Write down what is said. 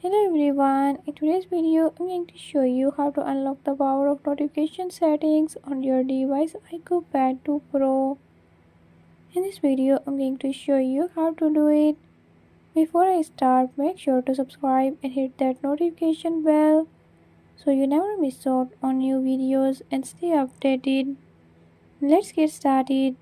Hello everyone, in today's video I'm going to show you how to unlock the power of notification settings on your device IQOO Pad 2 Pro. In this video I'm going to show you how to do it. Before I start, make sure to subscribe and hit that notification bell so you never miss out on new videos and stay updated. Let's get started.